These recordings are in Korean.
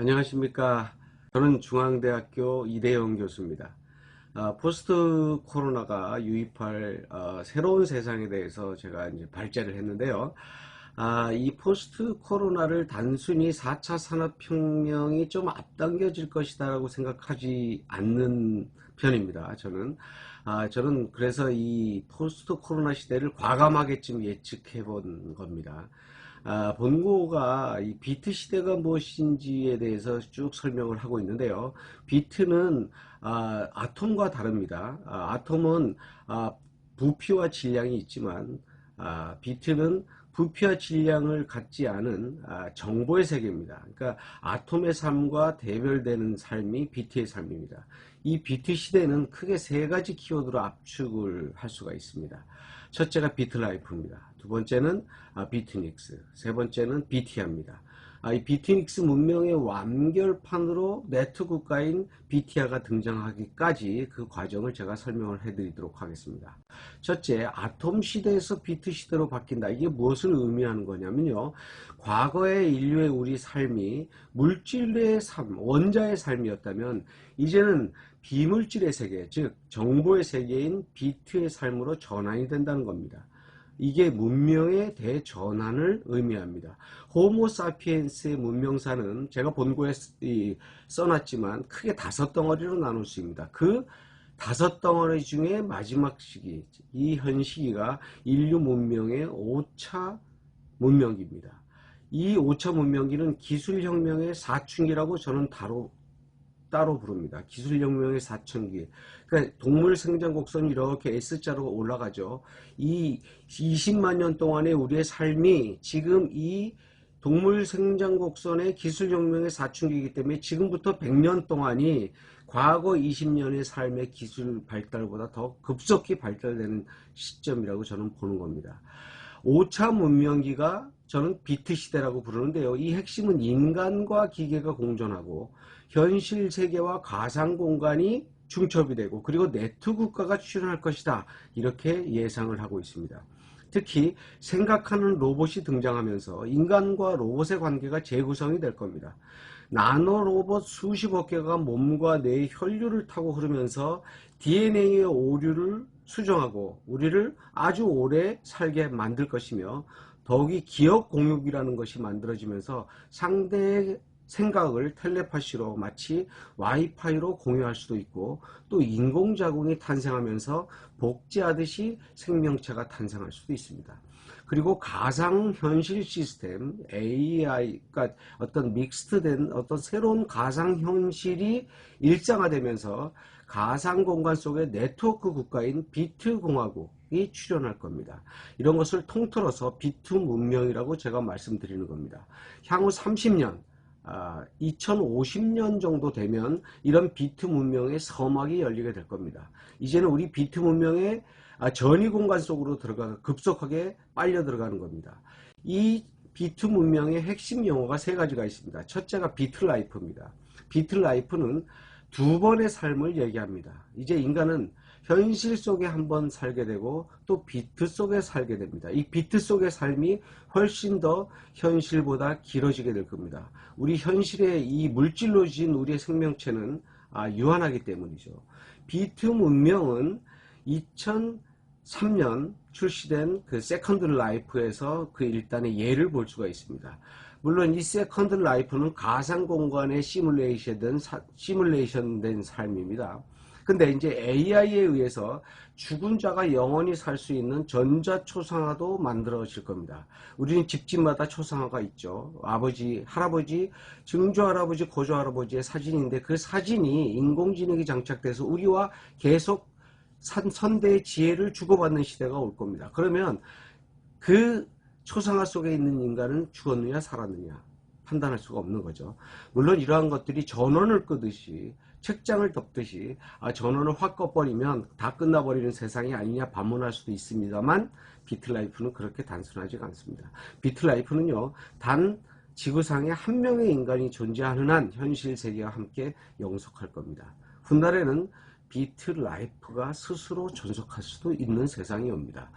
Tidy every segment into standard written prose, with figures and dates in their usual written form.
안녕하십니까. 저는 중앙대학교 이대영 교수입니다. 포스트 코로나가 유입할 새로운 세상에 대해서 제가 이제 발제를 했는데요. 이 포스트 코로나를 단순히 4차 산업혁명이 좀 앞당겨질 것이다라고 생각하지 않는 편입니다. 저는 그래서 이 포스트 코로나 시대를 과감하게 좀 예측해 본 겁니다. 본고가 이 비트 시대가 무엇인지에 대해서 쭉 설명을 하고 있는데요. 비트는 아톰과 다릅니다. 아톰은 부피와 질량이 있지만 비트는 부피와 질량을 갖지 않은 정보의 세계입니다. 그러니까 아톰의 삶과 대별되는 삶이 비트의 삶입니다. 이 비트 시대는 크게 세 가지 키워드로 압축을 할 수가 있습니다. 첫째가 비트라이프입니다. 두 번째는 비트닉스, 세 번째는 비티아입니다. 이 비트닉스 문명의 완결판으로 네트 국가인 비티아가 등장하기까지 그 과정을 제가 설명을 해드리도록 하겠습니다. 첫째, 아톰 시대에서 비트 시대로 바뀐다. 이게 무엇을 의미하는 거냐면요. 과거의 인류의 우리 삶이 물질의 삶, 원자의 삶이었다면 이제는 비물질의 세계, 즉 정보의 세계인 비트의 삶으로 전환이 된다는 겁니다. 이게 문명의 대전환을 의미합니다. 호모사피엔스의 문명사는 제가 본고에 써놨지만 크게 5덩어리로 나눌 수 있습니다. 그 5덩어리 중에 마지막 시기, 이 현 시기가 인류 문명의 5차 문명기입니다. 이 5차 문명기는 기술혁명의 사춘기라고 저는 따로 부릅니다. 기술혁명의 사춘기. 그러니까 동물 생장 곡선이 이렇게 S자로 올라가죠. 이 20만 년 동안의 우리의 삶이 지금 이 동물 생장 곡선의 기술혁명의 사춘기이기 때문에 지금부터 100년 동안이 과거 20년의 삶의 기술 발달보다 더 급속히 발달되는 시점이라고 저는 보는 겁니다. 5차 문명기가 저는 비트 시대라고 부르는데요. 이 핵심은 인간과 기계가 공존하고 현실 세계와 가상 공간이 중첩이 되고 그리고 네트 국가가 출현할 것이다. 이렇게 예상을 하고 있습니다. 특히 생각하는 로봇이 등장하면서 인간과 로봇의 관계가 재구성이 될 겁니다. 나노 로봇 수십억 개가 몸과 뇌의 혈류를 타고 흐르면서 DNA의 오류를 수정하고 우리를 아주 오래 살게 만들 것이며 더욱이 기억 공유기라는 것이 만들어지면서 상대의 생각을 텔레파시로 마치 와이파이로 공유할 수도 있고 또 인공자궁이 탄생하면서 복제하듯이 생명체가 탄생할 수도 있습니다. 그리고 가상현실 시스템 AI가 어떤 믹스트된 어떤 새로운 가상현실이 일상화되면서 가상공간 속의 네트워크 국가인 비트공화국이 출현할 겁니다. 이런 것을 통틀어서 비트 문명이라고 제가 말씀드리는 겁니다. 향후 30년 2050년 정도 되면 이런 비트 문명의 서막이 열리게 될 겁니다. 이제는 우리 비트 문명의 전위 공간 속으로 급속하게 빨려 들어가는 겁니다. 이 비트 문명의 핵심 용어가 세 가지가 있습니다. 첫째가 비트 라이프입니다. 비트 라이프는 두 번의 삶을 얘기합니다. 이제 인간은 현실 속에 한번 살게 되고 또 비트 속에 살게 됩니다. 이 비트 속의 삶이 훨씬 더 현실보다 길어지게 될 겁니다. 우리 현실의 이 물질로 지은 우리의 생명체는 유한하기 때문이죠. 비트 문명은 2003년 출시된 그 세컨드 라이프에서 그 일단의 예를 볼 수가 있습니다. 물론 이 세컨드 라이프는 가상 공간에 시뮬레이션된 삶입니다. 근데 이제 AI에 의해서 죽은 자가 영원히 살 수 있는 전자초상화도 만들어질 겁니다. 우리는 집집마다 초상화가 있죠. 아버지, 할아버지, 증조할아버지, 고조할아버지의 사진인데 그 사진이 인공지능이 장착돼서 우리와 계속 선대의 지혜를 주고받는 시대가 올 겁니다. 그러면 그 초상화 속에 있는 인간은 죽었느냐 살았느냐 판단할 수가 없는 거죠. 물론 이러한 것들이 전원을 끄듯이 책장을 덮듯이 전원을 확 꺼버리면 다 끝나버리는 세상이 아니냐 반문할 수도 있습니다만 비트라이프는 그렇게 단순하지가 않습니다. 비트라이프는요 단 지구상에 한 명의 인간이 존재하는 한 현실 세계와 함께 영속할 겁니다. 훗날에는 비트라이프가 스스로 존속할 수도 있는 세상이 옵니다.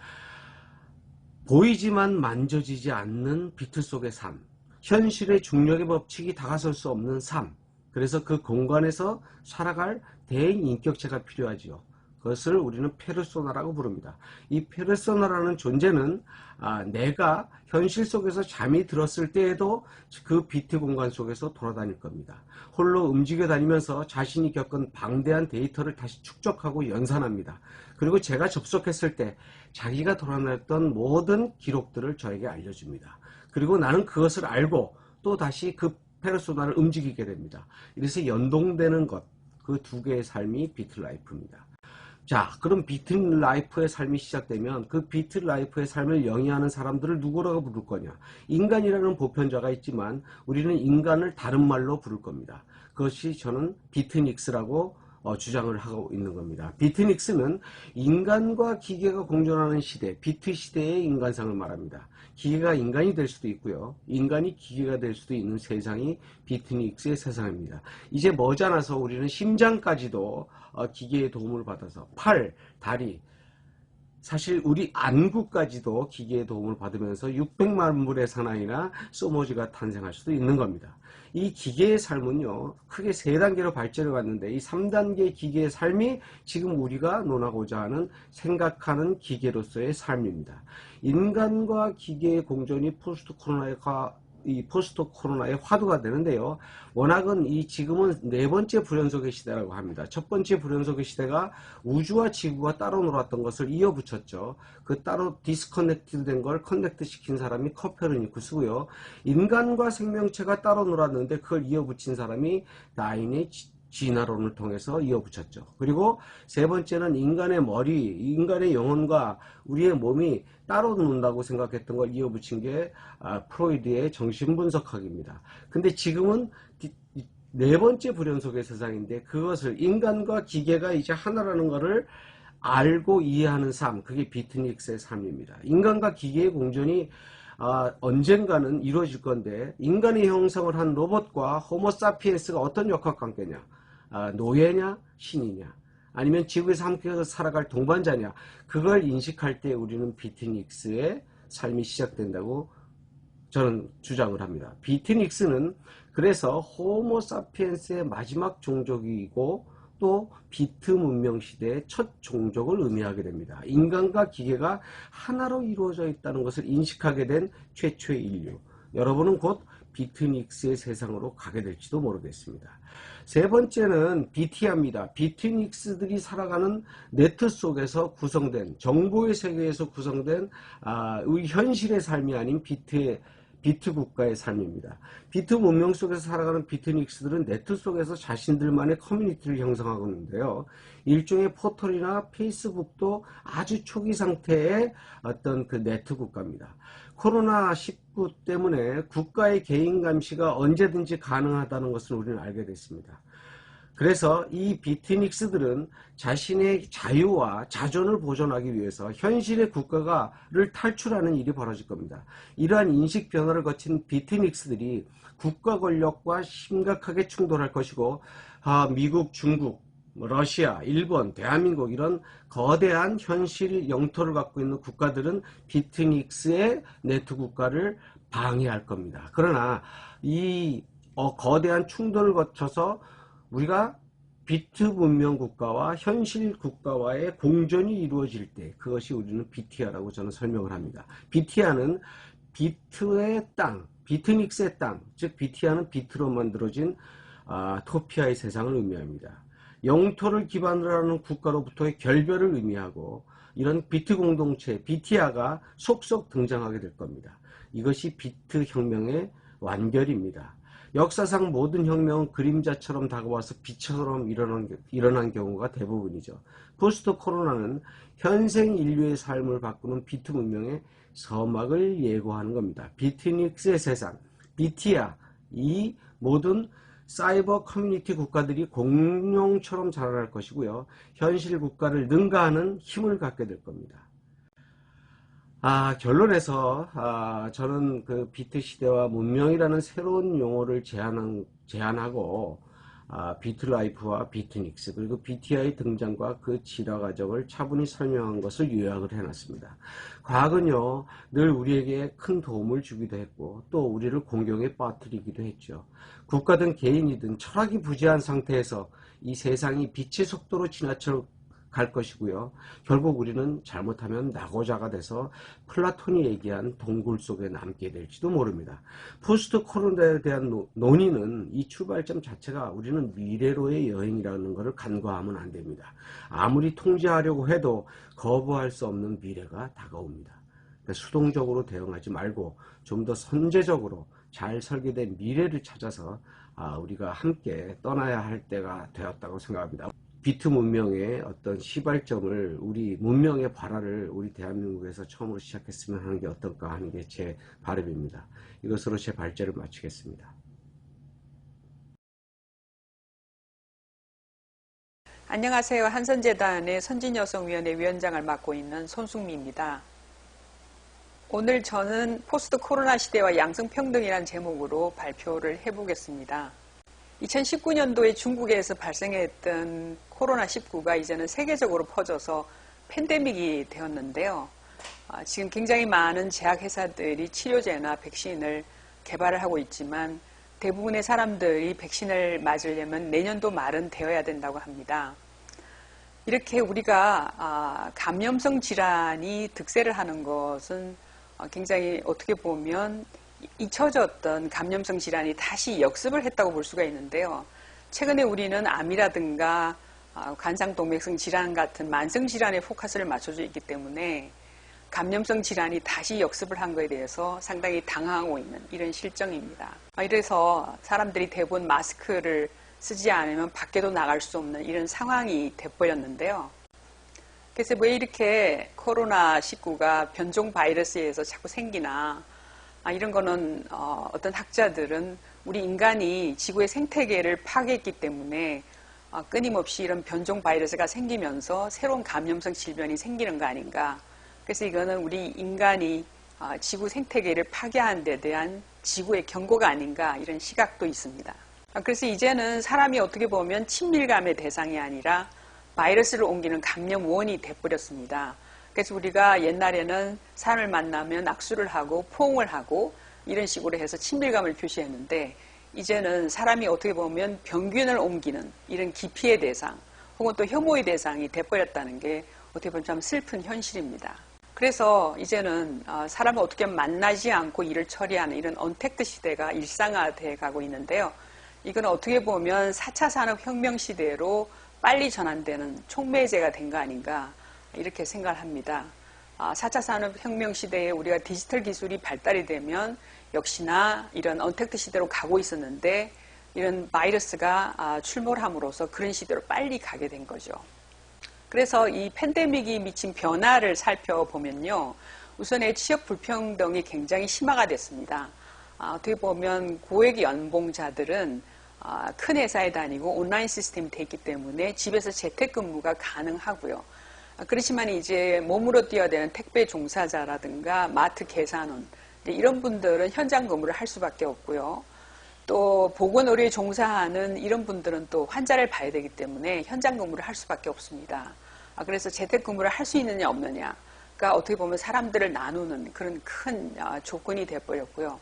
보이지만 만져지지 않는 비트 속의 삶, 현실의 중력의 법칙이 다가설 수 없는 삶, 그래서 그 공간에서 살아갈 대인 인격체가 필요하지요. 그것을 우리는 페르소나라고 부릅니다. 이 페르소나라는 존재는 내가 현실 속에서 잠이 들었을 때에도 그 비트 공간 속에서 돌아다닐 겁니다. 홀로 움직여 다니면서 자신이 겪은 방대한 데이터를 다시 축적하고 연산합니다. 그리고 제가 접속했을 때 자기가 돌아다녔던 모든 기록들을 저에게 알려줍니다. 그리고 나는 그것을 알고 또 다시 그 페르소나를 움직이게 됩니다. 이래서 연동되는 것, 그 두 개의 삶이 비트 라이프입니다. 자, 그럼 비트 라이프의 삶이 시작되면 그 비트 라이프의 삶을 영위하는 사람들을 누구라고 부를 거냐? 인간이라는 보편자가 있지만 우리는 인간을 다른 말로 부를 겁니다. 그것이 저는 비트닉스라고 주장을 하고 있는 겁니다. 비트닉스는 인간과 기계가 공존하는 시대, 비트 시대의 인간상을 말합니다. 기계가 인간이 될 수도 있고요. 인간이 기계가 될 수도 있는 세상이 비트닉스의 세상입니다. 이제 머지않아서 우리는 심장까지도 기계의 도움을 받아서 팔, 다리, 사실 우리 안구까지도 기계의 도움을 받으면서 600만 불의 사나이나 소모지가 탄생할 수도 있는 겁니다. 이 기계의 삶은요, 크게 3단계로 발전해 왔는데 이 3단계 기계의 삶이 지금 우리가 논하고자 하는 생각하는 기계로서의 삶입니다. 인간과 기계의 공존이 포스트 코로나의 화두가 되는데요. 워낙은 지금은 4번째 불연속의 시대라고 합니다. 첫 번째 불연속의 시대가 우주와 지구가 따로 놀았던 것을 이어붙였죠. 그 따로 디스커넥트 된 걸 커넥트 시킨 사람이 코페르니쿠스고요. 인간과 생명체가 따로 놀았는데 그걸 이어붙인 사람이 다윈의 진화론을 통해서 이어붙였죠. 그리고 세 번째는 인간의 머리, 인간의 영혼과 우리의 몸이 따로 논다고 생각했던 걸 이어붙인 게 프로이드의 정신분석학입니다. 근데 지금은 4번째 불연속의 세상인데 그것을 인간과 기계가 이제 하나라는 것을 알고 이해하는 삶, 그게 비트닉스의 삶입니다. 인간과 기계의 공존이 언젠가는 이루어질 건데 인간의 형성을 한 로봇과 호모사피엔스가 어떤 역학관계냐? 노예냐 신이냐 아니면 지구에서 함께 살아갈 동반자냐, 그걸 인식할 때 우리는 비트닉스의 삶이 시작된다고 저는 주장을 합니다. 비트닉스는 그래서 호모사피엔스의 마지막 종족이고 또 비트 문명 시대의 첫 종족을 의미하게 됩니다. 인간과 기계가 하나로 이루어져 있다는 것을 인식하게 된 최초의 인류, 여러분은 곧 비트닉스의 세상으로 가게 될지도 모르겠습니다. 세 번째는 비티아입니다. 비트닉스들이 살아가는 네트 속에서 구성된, 정보의 세계에서 구성된 우리 현실의 삶이 아닌 비트 국가의 삶입니다. 비트 문명 속에서 살아가는 비트닉스들은 네트 속에서 자신들만의 커뮤니티를 형성하고 있는데요. 일종의 포털이나 페이스북도 아주 초기 상태의 어떤 그 네트 국가입니다. 코로나19 때문에 국가의 개인 감시가 언제든지 가능하다는 것을 우리는 알게 됐습니다. 그래서 이 비트닉스들은 자신의 자유와 자존을 보존하기 위해서 현실의 국가를 탈출하는 일이 벌어질 겁니다. 이러한 인식 변화를 거친 비트닉스들이 국가 권력과 심각하게 충돌할 것이고 미국, 중국, 러시아, 일본, 대한민국 이런 거대한 현실 영토를 갖고 있는 국가들은 비트닉스의 네트 국가를 방해할 겁니다. 그러나 이 거대한 충돌을 거쳐서 우리가 비트 문명 국가와 현실 국가와의 공존이 이루어질 때 그것이 우리는 비티아라고 저는 설명을 합니다. 비티아는 비트의 땅, 비트닉스의 땅, 즉 비티아는 비트로 만들어진 토피아의 세상을 의미합니다. 영토를 기반으로 하는 국가로부터의 결별을 의미하고 이런 비트 공동체, 비티아가 속속 등장하게 될 겁니다. 이것이 비트 혁명의 완결입니다. 역사상 모든 혁명은 그림자처럼 다가와서 빛처럼 일어난 경우가 대부분이죠. 포스트 코로나는 현생 인류의 삶을 바꾸는 비트 문명의 서막을 예고하는 겁니다. 비트닉스의 세상, 비티아, 이 모든 사이버 커뮤니티 국가들이 공룡처럼 자라날 것이고요. 현실 국가를 능가하는 힘을 갖게 될 겁니다. 결론에서 저는 그 비트 시대와 문명이라는 새로운 용어를 제안하고 비트라이프와 비트닉스 그리고 BTI 등장과 그 진화 과정을 차분히 설명한 것을 요약을 해놨습니다. 과학은요 늘 우리에게 큰 도움을 주기도 했고 또 우리를 공경에 빠뜨리기도 했죠. 국가든 개인이든 철학이 부재한 상태에서 이 세상이 빛의 속도로 지나쳐 갈 것이고요. 결국 우리는 잘못하면 낙오자가 돼서 플라톤이 얘기한 동굴 속에 남게 될지도 모릅니다. 포스트 코로나에 대한 논의는 이 출발점 자체가 우리는 미래로의 여행이라는 것을 간과하면 안 됩니다. 아무리 통제하려고 해도 거부할 수 없는 미래가 다가옵니다. 수동적으로 대응하지 말고 좀 더 선제적으로 잘 설계된 미래를 찾아서 우리가 함께 떠나야 할 때가 되었다고 생각합니다. 비트 문명의 어떤 시발점을 우리 문명의 발화를 우리 대한민국에서 처음으로 시작했으면 하는 게 어떨까 하는 게 제 바람입니다. 이것으로 제 발제를 마치겠습니다. 안녕하세요. 한선재단의 선진여성위원회 위원장을 맡고 있는 손숙미입니다. 오늘 저는 포스트 코로나 시대와 양성평등이라는 제목으로 발표를 해보겠습니다. 2019년도에 중국에서 발생했던 코로나19가 이제는 세계적으로 퍼져서 팬데믹이 되었는데요. 지금 굉장히 많은 제약회사들이 치료제나 백신을 개발을 하고 있지만 대부분의 사람들이 백신을 맞으려면 내년도 말은 되어야 된다고 합니다. 이렇게 우리가 감염성 질환이 득세를 하는 것은 굉장히 어떻게 보면 잊혀졌던 감염성 질환이 다시 역습을 했다고 볼 수가 있는데요. 최근에 우리는 암이라든가 관상동맥성 질환 같은 만성 질환에 포커스를 맞춰져 있기 때문에 감염성 질환이 다시 역습을 한 것에 대해서 상당히 당황하고 있는 이런 실정입니다. 이래서 사람들이 대부분 마스크를 쓰지 않으면 밖에도 나갈 수 없는 이런 상황이 돼버렸는데요. 그래서 왜 이렇게 코로나19가 변종 바이러스에 의해서 자꾸 생기나 이런 거는 어떤 학자들은 우리 인간이 지구의 생태계를 파괴했기 때문에 끊임없이 이런 변종 바이러스가 생기면서 새로운 감염성 질병이 생기는 거 아닌가. 그래서 이거는 우리 인간이 지구 생태계를 파괴한 데 대한 지구의 경고가 아닌가 이런 시각도 있습니다. 그래서 이제는 사람이 어떻게 보면 친밀감의 대상이 아니라 바이러스를 옮기는 감염원이 돼버렸습니다. 그래서 우리가 옛날에는 사람을 만나면 악수를 하고 포옹을 하고 이런 식으로 해서 친밀감을 표시했는데 이제는 사람이 어떻게 보면 병균을 옮기는 이런 기피의 대상 혹은 또 혐오의 대상이 돼버렸다는 게 어떻게 보면 참 슬픈 현실입니다. 그래서 이제는 사람을 어떻게 만나지 않고 일을 처리하는 이런 언택트 시대가 일상화돼 가고 있는데요. 이건 어떻게 보면 4차 산업혁명 시대로 빨리 전환되는 촉매제가 된 거 아닌가 이렇게 생각을 합니다. 4차 산업혁명 시대에 우리가 디지털 기술이 발달이 되면 역시나 이런 언택트 시대로 가고 있었는데 이런 바이러스가 출몰 함으로써 그런 시대로 빨리 가게 된 거죠. 그래서 이 팬데믹이 미친 변화를 살펴보면요. 우선의 취업 불평등이 굉장히 심화가 됐습니다. 어떻게 보면 고액 연봉자들은 큰 회사에 다니고 온라인 시스템이 돼 있기 때문에 집에서 재택근무가 가능하고요. 그렇지만 이제 몸으로 뛰어야 되는 택배 종사자라든가 마트 계산원 이런 분들은 현장 근무를 할 수밖에 없고요. 또 보건의료에 종사하는 이런 분들은 또 환자를 봐야 되기 때문에 현장 근무를 할 수밖에 없습니다. 그래서 재택근무를 할 수 있느냐 없느냐가 어떻게 보면 사람들을 나누는 그런 큰 조건이 돼버렸고요.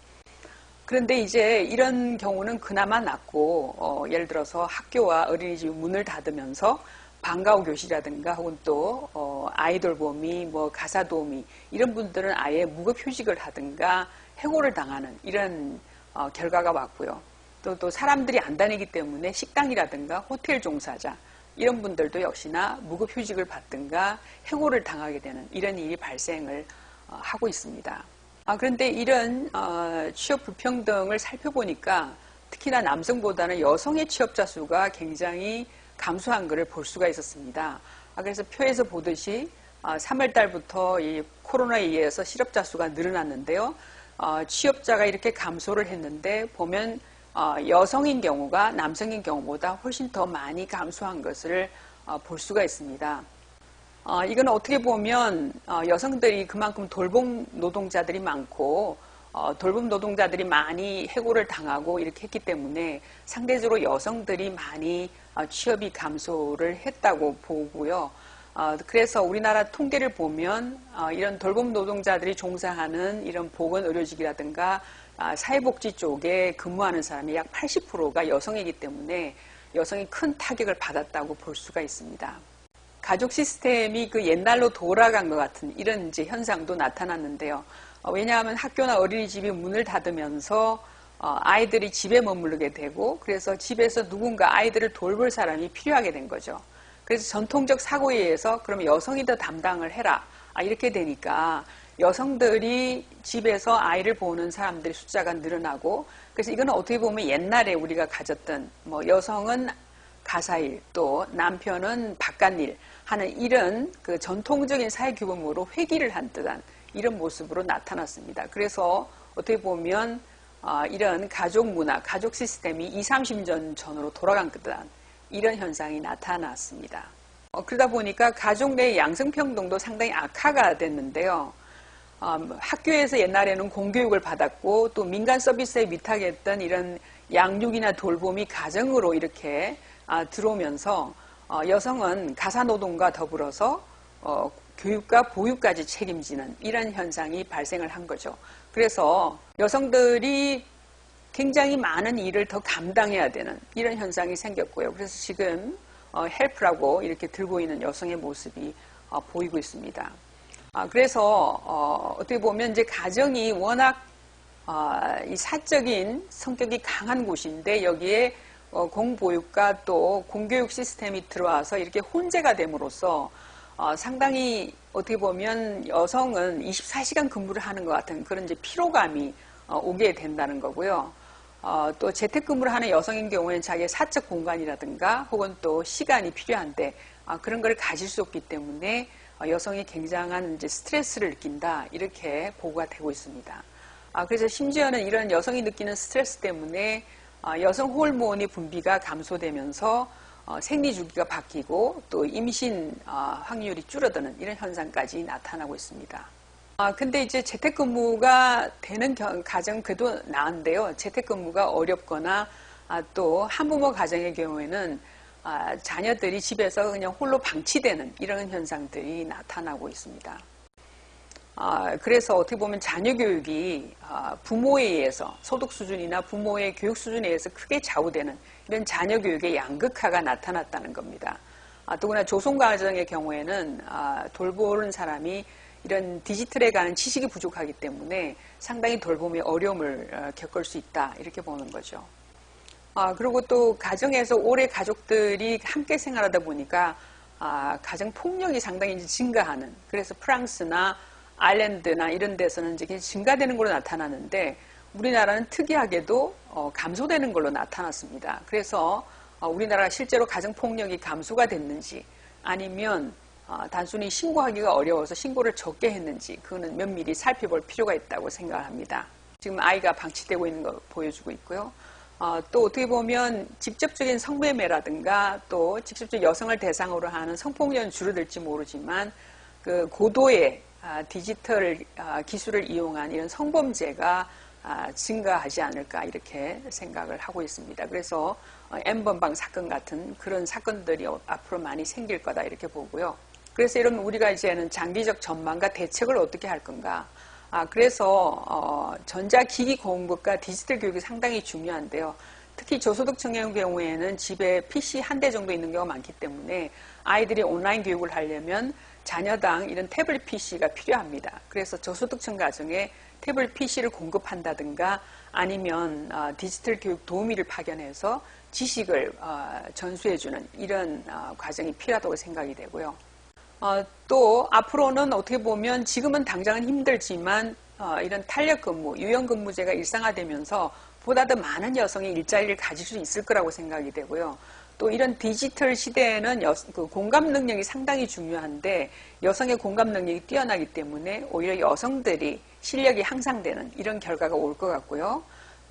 그런데 이제 이런 경우는 그나마 낫고 예를 들어서 학교와 어린이집 문을 닫으면서 방과후 교실이라든가 혹은 또 아이돌봄이 뭐 가사도우미 이런 분들은 아예 무급휴직을 하든가 해고를 당하는 이런 결과가 왔고요. 또 사람들이 안 다니기 때문에 식당이라든가 호텔 종사자 이런 분들도 역시나 무급휴직을 받든가 해고를 당하게 되는 이런 일이 발생을 하고 있습니다. 그런데 이런 취업 불평등을 살펴보니까 특히나 남성보다는 여성의 취업자 수가 굉장히 감소한 것을 볼 수가 있었습니다. 그래서 표에서 보듯이 3월 달부터 이 코로나에 의해서 실업자 수가 늘어났는데요. 취업자가 이렇게 감소를 했는데 보면 여성인 경우가 남성인 경우보다 훨씬 더 많이 감소한 것을 볼 수가 있습니다. 이건 어떻게 보면 여성들이 그만큼 돌봄 노동자들이 많고 돌봄 노동자들이 많이 해고를 당하고 이렇게 했기 때문에 상대적으로 여성들이 많이 취업이 감소를 했다고 보고요. 그래서 우리나라 통계를 보면 이런 돌봄 노동자들이 종사하는 이런 보건의료직이라든가 사회복지 쪽에 근무하는 사람이 약 80%가 여성이기 때문에 여성이 큰 타격을 받았다고 볼 수가 있습니다. 가족 시스템이 그 옛날로 돌아간 것 같은 이런 이제 현상도 나타났는데요. 왜냐하면 학교나 어린이집이 문을 닫으면서 아이들이 집에 머무르게 되고 그래서 집에서 누군가 아이들을 돌볼 사람이 필요하게 된 거죠. 그래서 전통적 사고에 의해서 그러면 여성이 더 담당을 해라. 이렇게 되니까 여성들이 집에서 아이를 보는 사람들의 숫자가 늘어나고 그래서 이거는 어떻게 보면 옛날에 우리가 가졌던 뭐 여성은 가사일 또 남편은 바깥일 하는 이런 그 전통적인 사회 규범으로 회귀를 한 듯한 이런 모습으로 나타났습니다. 그래서 어떻게 보면 이런 가족 문화, 가족 시스템이 20, 30년 전으로 돌아간 듯한 이런 현상이 나타났습니다. 그러다 보니까 가족 내 양성평등도 상당히 악화가 됐는데요. 학교에서 옛날에는 공교육을 받았고 또 민간 서비스에 위탁했던 이런 양육이나 돌봄이 가정으로 이렇게 들어오면서 여성은 가사노동과 더불어서 교육과 보육까지 책임지는 이런 현상이 발생을 한 거죠. 그래서 여성들이 굉장히 많은 일을 더 감당해야 되는 이런 현상이 생겼고요. 그래서 지금 헬프라고 이렇게 들고 있는 여성의 모습이 보이고 있습니다. 그래서 어떻게 보면 이제 가정이 워낙 이 사적인 성격이 강한 곳인데 여기에 공보육과 또 공교육 시스템이 들어와서 이렇게 혼재가 됨으로써 상당히 어떻게 보면 여성은 24시간 근무를 하는 것 같은 그런 이제 피로감이 오게 된다는 거고요. 또 재택근무를 하는 여성인 경우에는 자기의 사적 공간이라든가 혹은 또 시간이 필요한데 그런 걸 가질 수 없기 때문에 여성이 굉장한 이제 스트레스를 느낀다 이렇게 보고가 되고 있습니다. 그래서 심지어는 이런 여성이 느끼는 스트레스 때문에 여성 호르몬의 분비가 감소되면서 생리 주기가 바뀌고 또 임신 확률이 줄어드는 이런 현상까지 나타나고 있습니다. 근데 이제 재택근무가 되는 가정 그래도 나은데요. 재택근무가 어렵거나 또 한부모 가정의 경우에는 자녀들이 집에서 그냥 홀로 방치되는 이런 현상들이 나타나고 있습니다. 그래서 어떻게 보면 자녀 교육이 부모에 의해서 소득 수준이나 부모의 교육 수준에 의해서 크게 좌우되는 이런 자녀 교육의 양극화가 나타났다는 겁니다. 더구나 조성 가정의 경우에는 돌보는 사람이 이런 디지털에 관한 지식이 부족하기 때문에 상당히 돌봄의 어려움을 겪을 수 있다 이렇게 보는 거죠. 그리고 또 가정에서 오래 가족들이 함께 생활하다 보니까 가정 폭력이 상당히 이제 증가하는 그래서 프랑스나 아일랜드나 이런 데서는 이제 증가되는 걸로 나타나는데 우리나라는 특이하게도 감소되는 걸로 나타났습니다. 그래서 우리나라가 실제로 가정 폭력이 감소가 됐는지 아니면 단순히 신고하기가 어려워서 신고를 적게 했는지 그거는 면밀히 살펴볼 필요가 있다고 생각합니다. 지금 아이가 방치되고 있는 거 보여주고 있고요. 또 어떻게 보면 직접적인 성매매라든가 또 직접적 여성을 대상으로 하는 성폭력은 줄어들지 모르지만 그 고도의 디지털 기술을 이용한 이런 성범죄가 증가하지 않을까 이렇게 생각을 하고 있습니다. 그래서 N번방 사건 같은 그런 사건들이 앞으로 많이 생길 거다 이렇게 보고요. 그래서 이러면 우리가 이제는 장기적 전망과 대책을 어떻게 할 건가. 그래서 전자기기 공급과 디지털 교육이 상당히 중요한데요. 특히 저소득층의 경우에는 집에 PC 한 대 정도 있는 경우가 많기 때문에 아이들이 온라인 교육을 하려면 자녀당 이런 태블릿 PC가 필요합니다. 그래서 저소득층 가정에 태블릿 PC를 공급한다든가 아니면 디지털 교육 도우미를 파견해서 지식을 전수해주는 이런 과정이 필요하다고 생각이 되고요. 또 앞으로는 어떻게 보면 지금은 당장은 힘들지만 이런 탄력 근무, 유연 근무제가 일상화되면서 보다 더 많은 여성이 일자리를 가질 수 있을 거라고 생각이 되고요. 또 이런 디지털 시대에는 그 공감 능력이 상당히 중요한데 여성의 공감 능력이 뛰어나기 때문에 오히려 여성들이 실력이 향상되는 이런 결과가 올 것 같고요.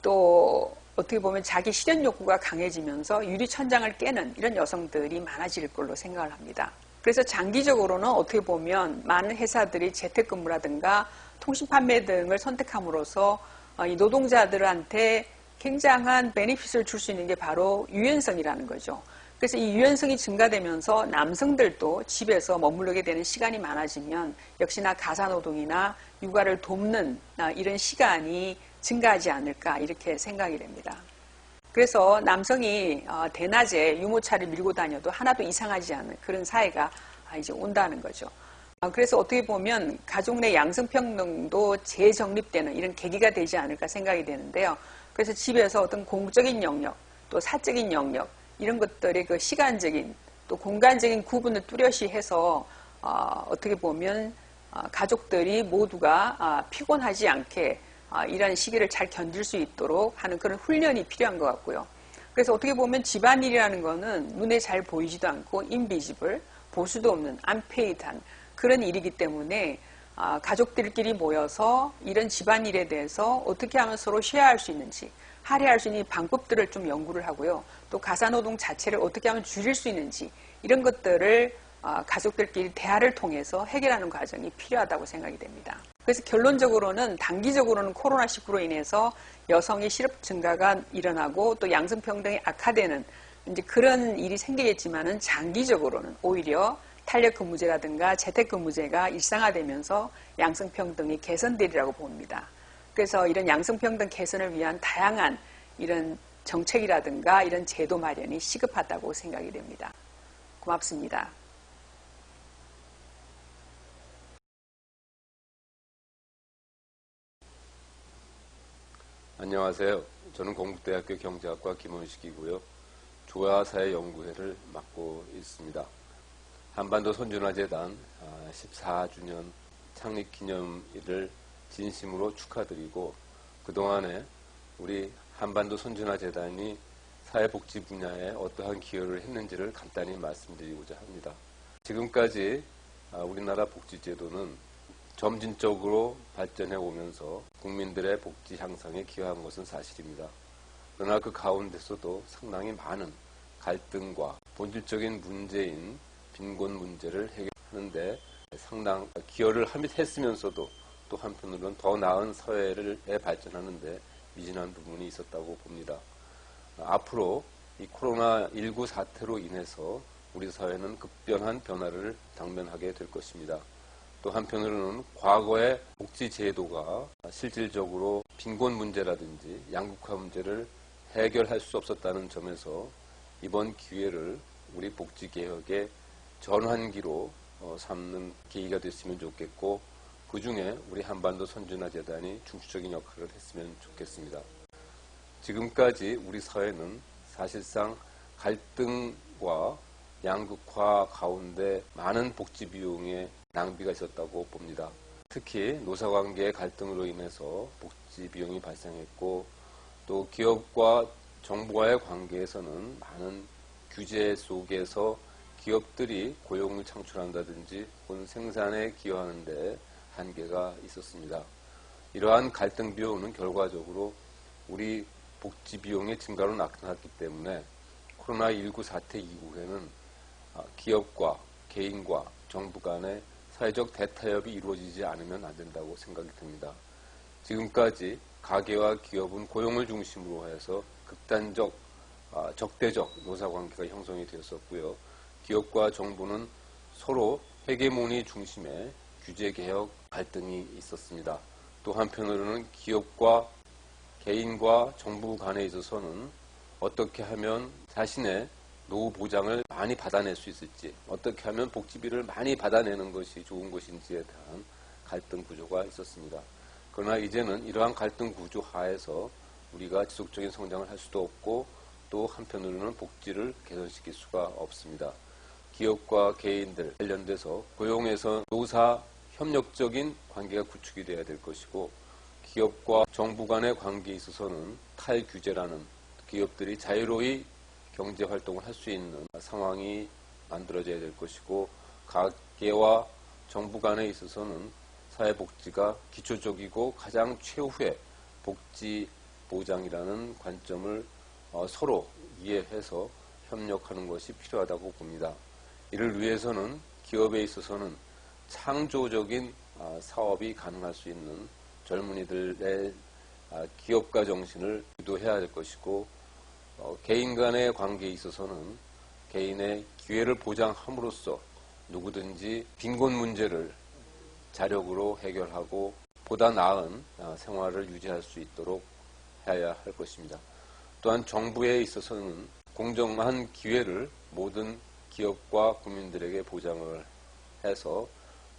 또 어떻게 보면 자기 실현 욕구가 강해지면서 유리천장을 깨는 이런 여성들이 많아질 걸로 생각을 합니다. 그래서 장기적으로는 어떻게 보면 많은 회사들이 재택근무라든가 통신 판매 등을 선택함으로써 이 노동자들한테 굉장한 베네핏을 줄 수 있는 게 바로 유연성이라는 거죠. 그래서 이 유연성이 증가되면서 남성들도 집에서 머무르게 되는 시간이 많아지면 역시나 가사노동이나 육아를 돕는 이런 시간이 증가하지 않을까 이렇게 생각이 됩니다. 그래서 남성이 대낮에 유모차를 밀고 다녀도 하나도 이상하지 않은 그런 사회가 이제 온다는 거죠. 그래서 어떻게 보면 가족 내 양성평등도 재정립되는 이런 계기가 되지 않을까 생각이 되는데요. 그래서 집에서 어떤 공적인 영역, 또 사적인 영역, 이런 것들의 그 시간적인 또 공간적인 구분을 뚜렷이 해서 어떻게 보면 가족들이 모두가 피곤하지 않게 이런 시기를 잘 견딜 수 있도록 하는 그런 훈련이 필요한 것 같고요. 그래서 어떻게 보면 집안일이라는 거는 눈에 잘 보이지도 않고 인비지블, 볼 수도 없는 unpaid한 그런 일이기 때문에 가족들끼리 모여서 이런 집안일에 대해서 어떻게 하면 서로 쉐어할 수 있는지 할애할 수 있는 방법들을 좀 연구를 하고요. 또 가사노동 자체를 어떻게 하면 줄일 수 있는지 이런 것들을 가족들끼리 대화를 통해서 해결하는 과정이 필요하다고 생각이 됩니다. 그래서 결론적으로는 단기적으로는 코로나19로 인해서 여성의 실업 증가가 일어나고 또 양성평등이 악화되는 이제 그런 일이 생기겠지만은 장기적으로는 오히려 탄력근무제라든가 재택근무제가 일상화되면서 양성평등이 개선되리라고 봅니다. 그래서 이런 양성평등 개선을 위한 다양한 이런 정책이라든가 이런 제도 마련이 시급하다고 생각이 됩니다. 고맙습니다. 안녕하세요. 저는 공국대학교 경제학과 김원식이고요. 조화사회연구회를 맡고 있습니다. 한반도 선진화재단 14주년 창립기념일을 진심으로 축하드리고 그동안에 우리 한반도 선진화재단이 사회복지 분야에 어떠한 기여를 했는지를 간단히 말씀드리고자 합니다. 지금까지 우리나라 복지제도는 점진적으로 발전해 오면서 국민들의 복지 향상에 기여한 것은 사실입니다. 그러나 그 가운데서도 상당히 많은 갈등과 본질적인 문제인 빈곤 문제를 해결하는데 상당 기여를 했으면서도 또 한편으로는 더 나은 사회를 발전하는데 미진한 부분이 있었다고 봅니다. 앞으로 이 코로나19 사태로 인해서 우리 사회는 급변한 변화를 당면하게 될 것입니다. 또 한편으로는 과거의 복지제도가 실질적으로 빈곤 문제라든지 양극화 문제를 해결할 수 없었다는 점에서 이번 기회를 우리 복지개혁의 전환기로 삼는 계기가 됐으면 좋겠고 그 중에 우리 한반도 선진화재단이 중추적인 역할을 했으면 좋겠습니다. 지금까지 우리 사회는 사실상 갈등과 양극화 가운데 많은 복지 비용의 낭비가 있었다고 봅니다. 특히 노사관계의 갈등으로 인해서 복지 비용이 발생했고 또 기업과 정부와의 관계에서는 많은 규제 속에서 기업들이 고용을 창출한다든지 혹은 생산에 기여하는 데 한계가 있었습니다. 이러한 갈등 비용은 결과적으로 우리 복지 비용의 증가로 나타났기 때문에 코로나19 사태 이후에는 기업과 개인과 정부 간의 사회적 대타협이 이루어지지 않으면 안 된다고 생각이 듭니다. 지금까지 가계와 기업은 고용을 중심으로 해서 극단적, 적대적 노사관계가 형성이 되었었고요. 기업과 정부는 서로 헤게모니 중심의 규제개혁 갈등이 있었습니다. 또 한편으로는 기업과 개인과 정부 간에 있어서는 어떻게 하면 자신의 노후 보장을 많이 받아낼 수 있을지, 어떻게 하면 복지비를 많이 받아내는 것이 좋은 것인지에 대한 갈등 구조가 있었습니다. 그러나 이제는 이러한 갈등 구조 하에서 우리가 지속적인 성장을 할 수도 없고 또 한편으로는 복지를 개선시킬 수가 없습니다. 기업과 개인들 관련돼서 고용에서 노사 협력적인 관계가 구축이 돼야 될 것이고 기업과 정부 간의 관계에 있어서는 탈규제라는 기업들이 자유로이 경제활동을 할 수 있는 상황이 만들어져야 될 것이고 가계와 정부 간에 있어서는 사회복지가 기초적이고 가장 최후의 복지 보장이라는 관점을 서로 이해해서 협력하는 것이 필요하다고 봅니다. 이를 위해서는 기업에 있어서는 창조적인 사업이 가능할 수 있는 젊은이들의 기업가 정신을 유도해야 할 것이고, 개인 간의 관계에 있어서는 개인의 기회를 보장함으로써 누구든지 빈곤 문제를 자력으로 해결하고 보다 나은 생활을 유지할 수 있도록 해야 할 것입니다. 또한 정부에 있어서는 공정한 기회를 모든 기업과 국민들에게 보장을 해서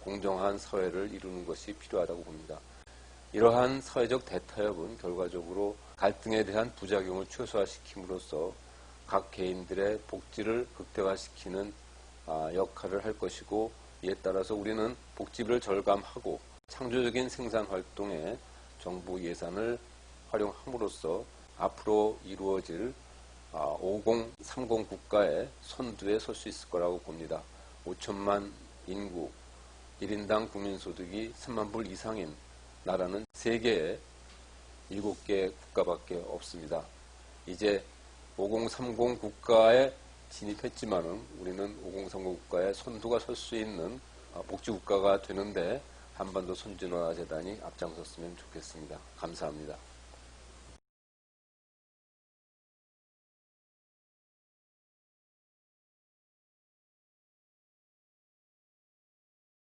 공정한 사회를 이루는 것이 필요하다고 봅니다. 이러한 사회적 대타협은 결과적으로 갈등에 대한 부작용을 최소화시킴으로써 각 개인들의 복지를 극대화시키는 역할을 할 것이고, 이에 따라서 우리는 복지비를 절감하고 창조적인 생산 활동에 정부 예산을 활용함으로써 앞으로 이루어질 5030 국가의 선두에 설 수 있을 거라고 봅니다. 5천만 인구, 1인당 국민소득이 3만 불 이상인 나라는 세계에 7개 국가밖에 없습니다. 이제 5030 국가에 진입했지만은 우리는 5030 국가의 선두가 설 수 있는 복지국가가 되는데 한반도 선진화 재단이 앞장섰으면 좋겠습니다. 감사합니다.